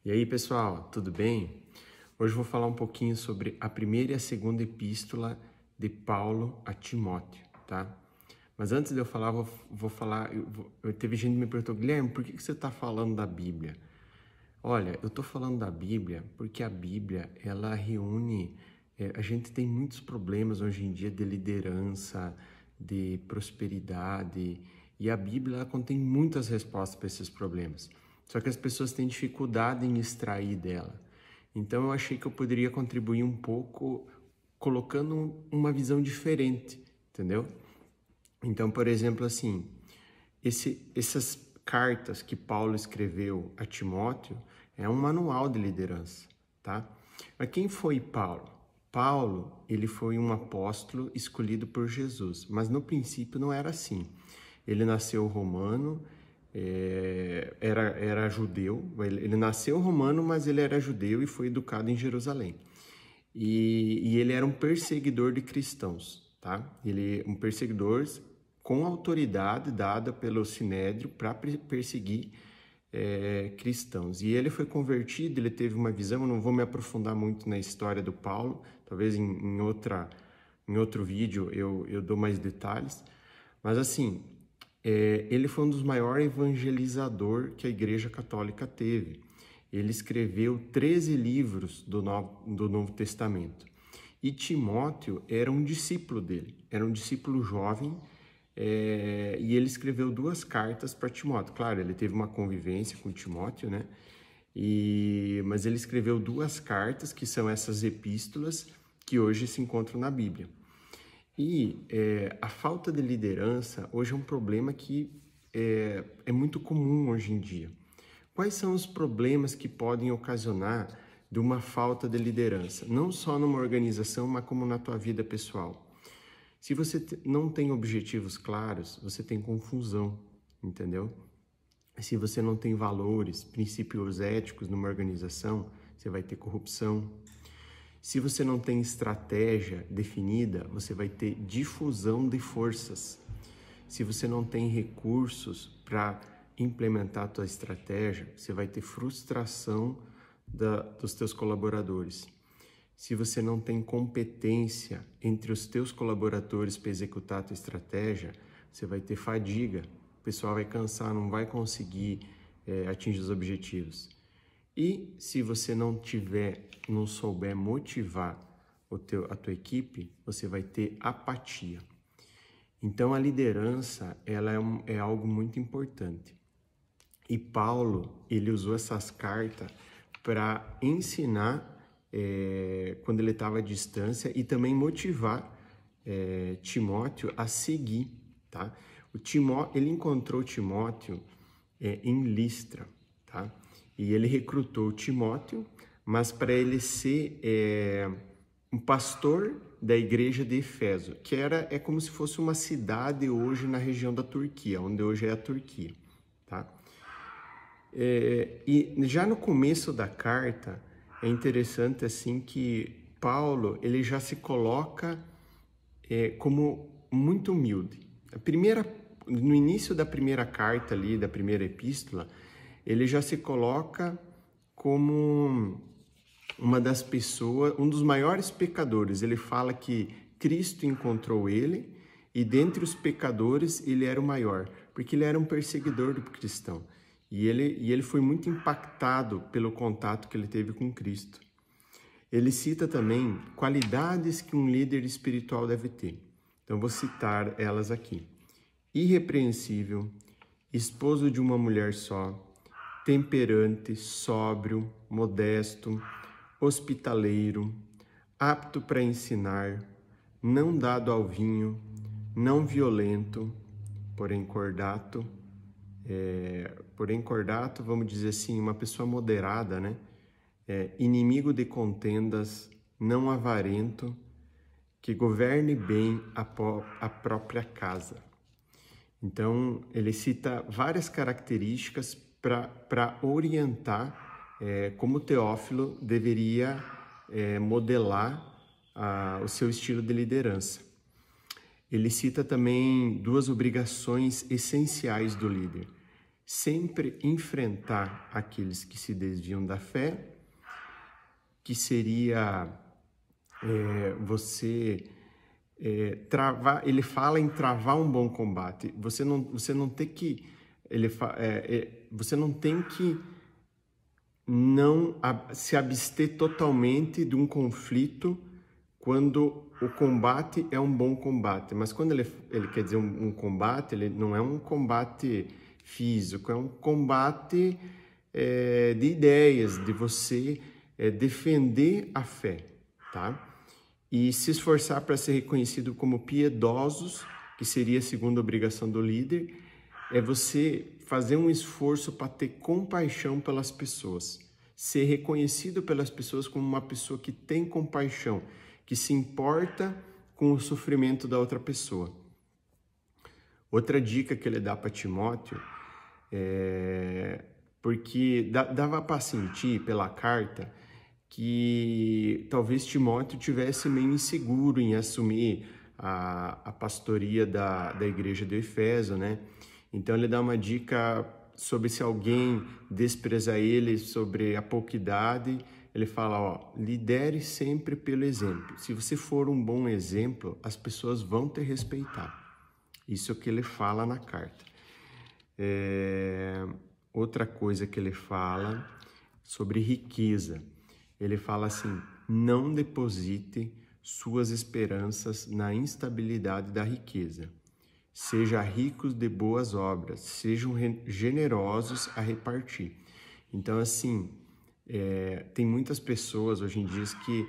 E aí, pessoal, tudo bem? Hoje eu vou falar um pouquinho sobre a primeira e a segunda epístola de Paulo a Timóteo, tá? Mas antes de eu falar, teve gente que me perguntou, Guilherme, por que você está falando da Bíblia? Olha, eu estou falando da Bíblia porque a Bíblia, ela reúne, a gente tem muitos problemas hoje em dia de liderança, de prosperidade, e a Bíblia ela contém muitas respostas para esses problemas. Só que as pessoas têm dificuldade em extrair dela. Então eu achei que eu poderia contribuir um pouco colocando uma visão diferente, entendeu? Então, por exemplo, assim, essas cartas que Paulo escreveu a Timóteo é um manual de liderança, tá? Mas quem foi Paulo? Paulo, ele foi um apóstolo escolhido por Jesus, mas no princípio não era assim. Ele nasceu romano, era judeu, ele nasceu romano, mas ele era judeu e foi educado em Jerusalém. E ele era um perseguidor de cristãos, tá? Ele um perseguidor com autoridade dada pelo Sinédrio para perseguir cristãos. E ele foi convertido, ele teve uma visão, eu não vou me aprofundar muito na história do Paulo, talvez em outro vídeo eu dou mais detalhes, mas assim, ele foi um dos maiores evangelizadores que a Igreja Católica teve. Ele escreveu 13 livros do Novo Testamento. E Timóteo era um discípulo dele, era um discípulo jovem, e ele escreveu 2 cartas para Timóteo. Claro, ele teve uma convivência com Timóteo, né? Mas ele escreveu 2 cartas, que são essas epístolas, que hoje se encontram na Bíblia. E a falta de liderança hoje é um problema que é muito comum hoje em dia. Quais são os problemas que podem ocasionar de uma falta de liderança? Não só numa organização, mas como na tua vida pessoal. Se você não tem objetivos claros, você tem confusão, entendeu? Se você não tem valores, princípios éticos numa organização, você vai ter corrupção. Se você não tem estratégia definida, você vai ter difusão de forças. Se você não tem recursos para implementar a tua estratégia, você vai ter frustração dos teus colaboradores. Se você não tem competência entre os teus colaboradores para executar a tua estratégia, você vai ter fadiga. O pessoal vai cansar, não vai conseguir atingir os objetivos. E se você não souber motivar a tua equipe, você vai ter apatia. Então a liderança ela é algo muito importante. E Paulo, ele usou essas cartas para ensinar quando ele estava à distância e também motivar Timóteo a seguir, tá? Ele encontrou Timóteo em Listra, tá? E ele recrutou Timóteo, mas para ele ser um pastor da igreja de Éfeso, que é como se fosse uma cidade hoje na região da Turquia, onde hoje é a Turquia, tá? E já no começo da carta, é interessante assim que Paulo ele já se coloca como muito humilde. No início da primeira carta ali, da primeira epístola, ele já se coloca como uma das pessoas, um dos maiores pecadores. Ele fala que Cristo encontrou ele e dentre os pecadores ele era o maior, porque ele era um perseguidor do cristão. E ele foi muito impactado pelo contato que ele teve com Cristo. Ele cita também qualidades que um líder espiritual deve ter. Então, vou citar elas aqui. Irrepreensível, esposo de uma mulher só, temperante, sóbrio, modesto, hospitaleiro, apto para ensinar, não dado ao vinho, não violento, porém cordato, vamos dizer assim, uma pessoa moderada, né? Inimigo de contendas, não avarento, que governe bem a própria casa. Então, ele cita várias características para orientar como Teófilo deveria modelar o seu estilo de liderança. Ele cita também 2 obrigações essenciais do líder: sempre enfrentar aqueles que se desviam da fé, que seria você travar. Ele fala em travar um bom combate. Você não tem que você não tem que se abster totalmente de um conflito quando o combate é um bom combate. Mas quando ele quer dizer um combate, ele não é um combate físico, é um combate de ideias, de você defender a fé, tá? E se esforçar para ser reconhecido como piedosos, que seria a segunda obrigação do líder, é você fazer um esforço para ter compaixão pelas pessoas, ser reconhecido pelas pessoas como uma pessoa que tem compaixão, que se importa com o sofrimento da outra pessoa. Outra dica que ele dá para Timóteo porque dava para sentir pela carta que talvez Timóteo tivesse meio inseguro em assumir a pastoria da igreja de Efeso, né? Então ele dá uma dica sobre se alguém desprezar ele sobre a pouca idade, ele fala, lidere sempre pelo exemplo. Se você for um bom exemplo, as pessoas vão te respeitar. Isso é o que ele fala na carta. Outra coisa que ele fala sobre riqueza. Ele fala assim, não deposite suas esperanças na instabilidade da riqueza. Seja ricos de boas obras, sejam generosos a repartir. Então, assim, tem muitas pessoas hoje em dia que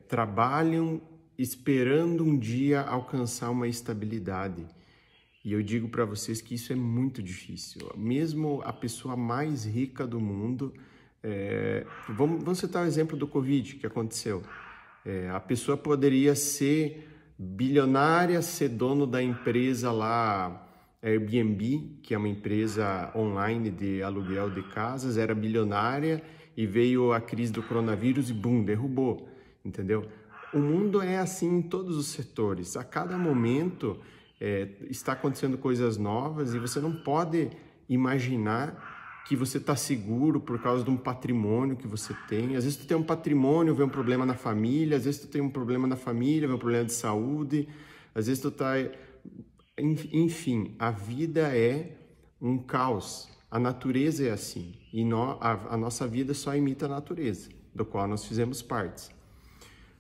trabalham esperando um dia alcançar uma estabilidade. E eu digo para vocês que isso é muito difícil. Mesmo a pessoa mais rica do mundo, vamos citar o exemplo do Covid que aconteceu. A pessoa poderia ser bilionária, ser dono da empresa lá, Airbnb, que é uma empresa online de aluguel de casas, era bilionária e veio a crise do coronavírus e bum, derrubou, entendeu? O mundo é assim em todos os setores. A cada momento está acontecendo coisas novas e você não pode imaginar que você está seguro por causa de um patrimônio que você tem. Às vezes tu tem um patrimônio, vem um problema na família, às vezes tu tem um problema na família, vem um problema de saúde, às vezes tu tá... Enfim, a vida é um caos, a natureza é assim, e a nossa vida só imita a natureza, do qual nós fizemos parte.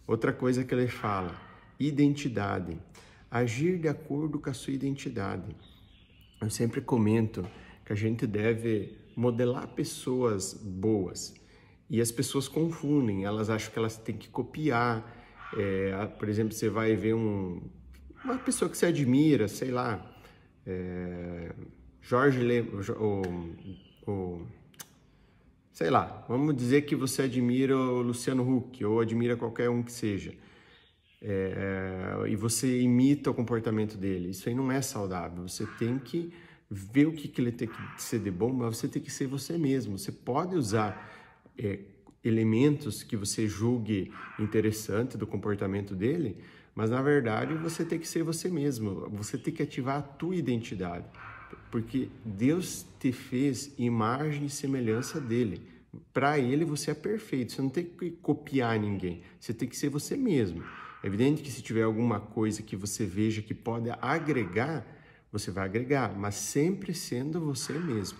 Outra coisa que ele fala, identidade, agir de acordo com a sua identidade. Eu sempre comento que a gente deve modelar pessoas boas. E as pessoas confundem, elas acham que elas têm que copiar. Por exemplo, você vai ver uma pessoa que você admira, sei lá, sei lá, vamos dizer que você admira o Luciano Huck ou admira qualquer um que seja. E você imita o comportamento dele. Isso aí não é saudável. Você tem que ver o que ele tem que ser de bom, mas você tem que ser você mesmo. Você pode usar elementos que você julgue interessante do comportamento dele, mas na verdade você tem que ser você mesmo. Você tem que ativar a tua identidade, porque Deus te fez imagem e semelhança dele. Para ele você é perfeito. Você não tem que copiar ninguém. Você tem que ser você mesmo. É evidente que se tiver alguma coisa que você veja que pode agregar, você vai agregar, mas sempre sendo você mesmo.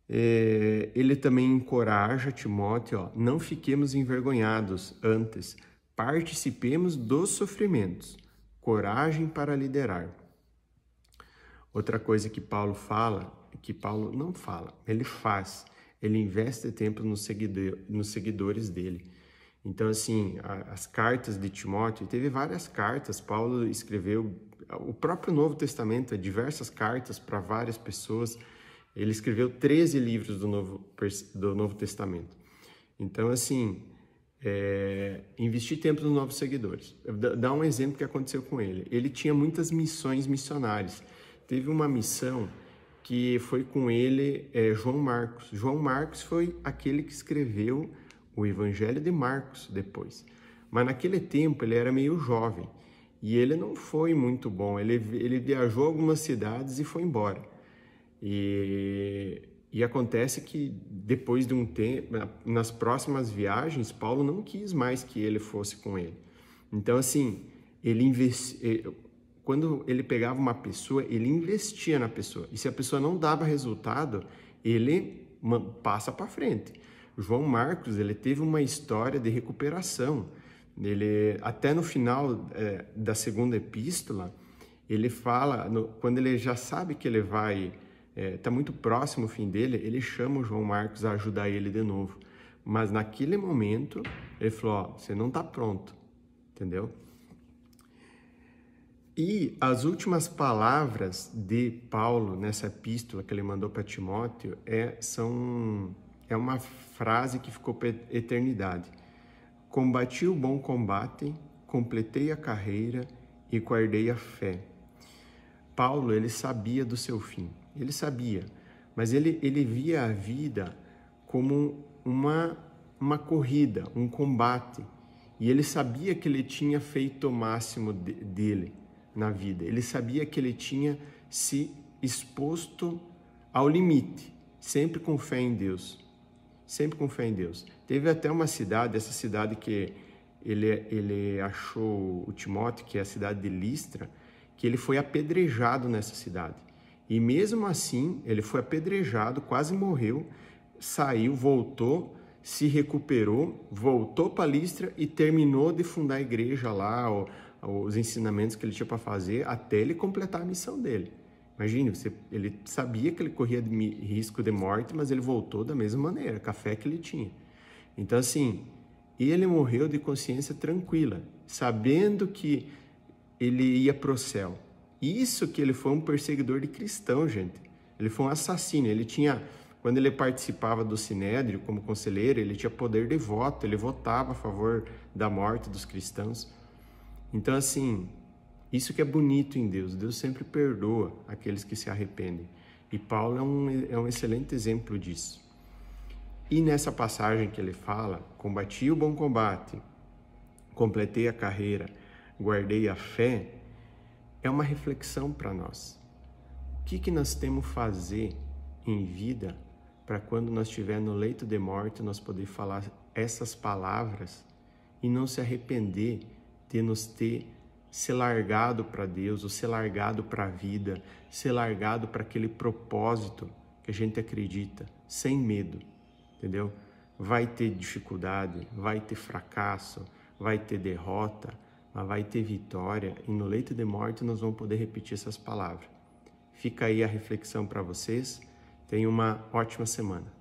Ele também encoraja Timóteo, não fiquemos envergonhados, antes participemos dos sofrimentos, coragem para liderar. Outra coisa que Paulo fala, que Paulo não fala, ele faz, ele investe tempo nos seguidores dele. Então, assim, as cartas de Timóteo, teve várias cartas, Paulo escreveu o próprio Novo Testamento, diversas cartas para várias pessoas. Ele escreveu 13 livros do Novo Testamento. Então, assim, investir tempo nos novos seguidores. Dá um exemplo que aconteceu com ele. Ele tinha muitas missões missionárias. Teve uma missão que foi com ele João Marcos. João Marcos foi aquele que escreveu o Evangelho de Marcos depois. Mas naquele tempo ele era meio jovem e ele não foi muito bom. Ele viajou algumas cidades e foi embora. E acontece que depois de um tempo, nas próximas viagens, Paulo não quis mais que ele fosse com ele. Então, assim, quando ele pegava uma pessoa, ele investia na pessoa. E se a pessoa não dava resultado, ele passa para frente. João Marcos, ele teve uma história de recuperação. Ele, até no final da segunda epístola, ele fala, quando ele já sabe que ele vai, está muito próximo o fim dele, ele chama o João Marcos a ajudar ele de novo. Mas naquele momento, ele falou, você não está pronto, entendeu? E as últimas palavras de Paulo nessa epístola que ele mandou para Timóteo é uma frase que ficou para a eternidade. Combati o bom combate, completei a carreira e guardei a fé. Paulo, ele sabia do seu fim, ele sabia, mas ele via a vida como uma corrida, um combate, e ele sabia que ele tinha feito o máximo dele na vida, ele sabia que ele tinha se exposto ao limite, sempre com fé em Deus, sempre com fé em Deus. Teve até uma cidade, essa cidade que ele achou o Timóteo, que é a cidade de Listra, que ele foi apedrejado nessa cidade. E mesmo assim, ele foi apedrejado, quase morreu, saiu, voltou, se recuperou, voltou para Listra e terminou de fundar a igreja lá, os ensinamentos que ele tinha para fazer, até ele completar a missão dele. Imagine, ele sabia que ele corria risco de morte, mas ele voltou da mesma maneira, com a fé que ele tinha. Então, assim, ele morreu de consciência tranquila, sabendo que ele ia para o céu. Isso que ele foi um perseguidor de cristão, gente. Ele foi um assassino. Ele tinha, quando ele participava do Sinédrio como conselheiro, ele tinha poder de voto, ele votava a favor da morte dos cristãos. Então, assim, isso que é bonito em Deus. Deus sempre perdoa aqueles que se arrependem. E Paulo é um excelente exemplo disso. E nessa passagem que ele fala, combati o bom combate, completei a carreira, guardei a fé, é uma reflexão para nós. O que nós temos que fazer em vida para quando nós estiver no leito de morte, nós poder falar essas palavras e não se arrepender de nos ter ser largado para Deus, ou ser largado para a vida, ser largado para aquele propósito que a gente acredita, sem medo, entendeu? Vai ter dificuldade, vai ter fracasso, vai ter derrota, mas vai ter vitória, e no leito de morte nós vamos poder repetir essas palavras. Fica aí a reflexão para vocês. Tenham uma ótima semana.